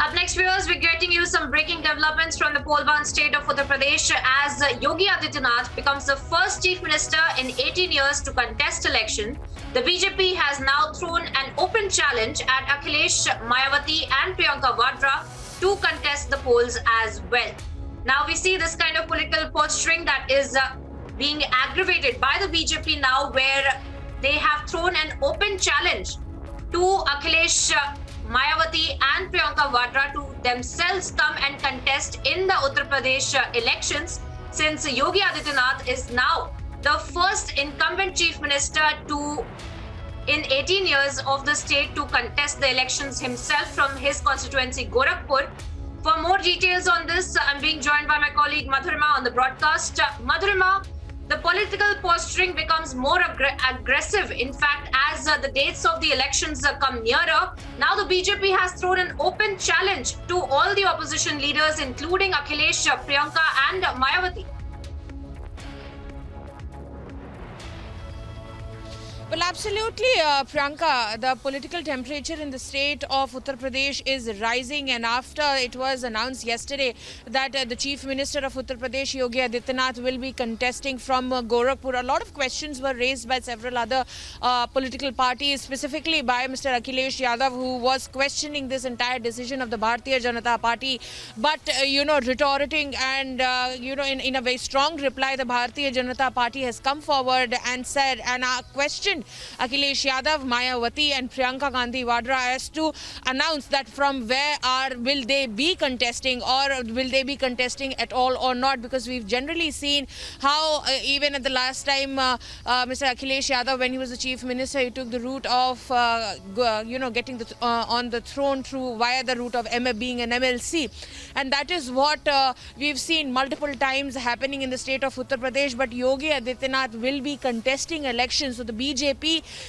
Up next, viewers, we're getting you some breaking developments from the poll-bound state of Uttar Pradesh as Yogi Adityanath becomes the first chief minister in 18 years to contest election. The BJP has now thrown an open challenge at Akhilesh, Mayawati and Priyanka Vadra to contest the polls as well. Now we see this kind of political posturing that is being aggravated by the BJP now, where they have thrown an open challenge to Akhilesh, Mayawati and Priyanka Vadra to themselves come and contest in the Uttar Pradesh elections, since Yogi Adityanath is now the first incumbent chief minister in 18 years of the state to contest the elections himself from his constituency Gorakhpur. For more details on this, I'm being joined by my colleague Madhurima on the broadcast. Madhurima, the political posturing becomes more aggressive, in fact, as the dates of the elections come nearer. Now the BJP has thrown an open challenge to all the opposition leaders, including Akhilesh, Priyanka and Mayawati. Well, absolutely, Priyanka. The political temperature in the state of Uttar Pradesh is rising, and after it was announced yesterday that the Chief Minister of Uttar Pradesh, Yogi Adityanath, will be contesting from Gorakhpur, a lot of questions were raised by several other political parties, specifically by Mr. Akhilesh Yadav, who was questioning this entire decision of the Bharatiya Janata Party. But, retorting and, in a very strong reply, the Bharatiya Janata Party has come forward and said, and questioned Akhilesh Yadav, Mayawati and Priyanka Gandhi Vadra as to announce that from where will they be contesting, or will they be contesting at all or not, because we've generally seen how even at the last time Mr. Akhilesh Yadav, when he was the chief minister, he took the route of getting on the throne via the route of being an MLC, and that is what we've seen multiple times happening in the state of Uttar Pradesh. But Yogi Adityanath will be contesting elections, so the BJP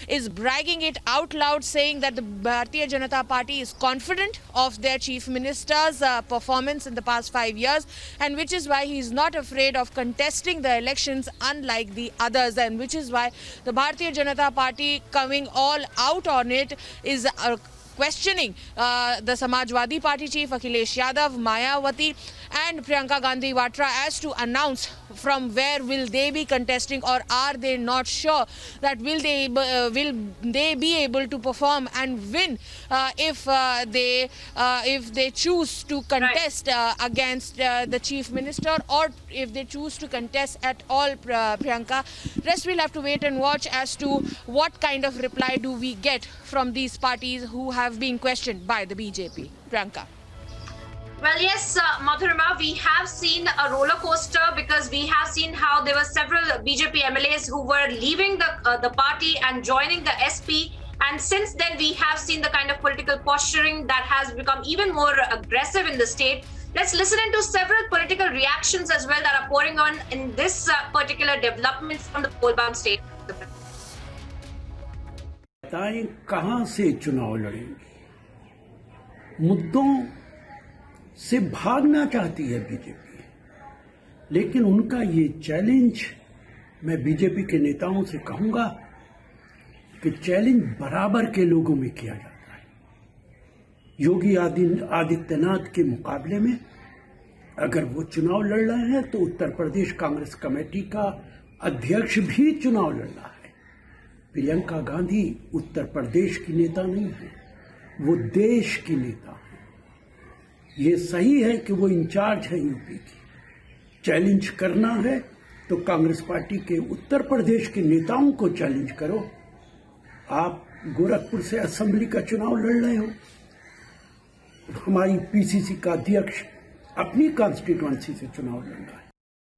is bragging it out loud, saying that the Bharatiya Janata Party is confident of their chief minister's performance in the past 5 years, and which is why he is not afraid of contesting the elections unlike the others, and which is why the Bharatiya Janata Party coming all out on it is questioning the Samajwadi Party chief Akhilesh Yadav, Mayawati and Priyanka Gandhi Vadra as to announce from where will they be contesting, or are they not sure that will they be able to perform and win if they choose to contest against the chief minister, or if they choose to contest at all, Priyanka. Rest we'll have to wait and watch as to what kind of reply do we get from these parties who have been questioned by the BJP. Priyanka. Well, yes, Madhurima, we have seen a roller coaster, because we have seen how there were several BJP MLAs who were leaving the party and joining the SP. And since then, we have seen the kind of political posturing that has become even more aggressive in the state. Let's listen into several political reactions as well that are pouring on in this particular development from the poll-bound state. बताएं कहां से चुनाव लड़ेंगे? मुद्दों से भागना चाहती है बीजेपी, लेकिन उनका ये चैलेंज, मैं बीजेपी के नेताओं से कहूंगा कि चैलेंज बराबर के लोगों में किया जाता है। योगी आदित्यनाथ के मुकाबले में अगर वो चुनाव लड़ रहे हैं तो उत्तर प्रदेश कांग्रेस कमेटी का अध्यक्ष भी चुनाव लड़ रहा है। प्रियंका गांधी उत्तर प्रदेश की नेता नहीं है, वो देश की नेता है। ये सही है कि वो इंचार्ज है यूपी की। चैलेंज करना है तो कांग्रेस पार्टी के उत्तर प्रदेश के नेताओं को चैलेंज करो। आप गोरखपुर से असेंबली का चुनाव लड़ रहे हो, हमारी पीसीसी का अध्यक्ष अपनी कॉन्स्टिट्यूएंसी से चुनाव लड़ रहा है।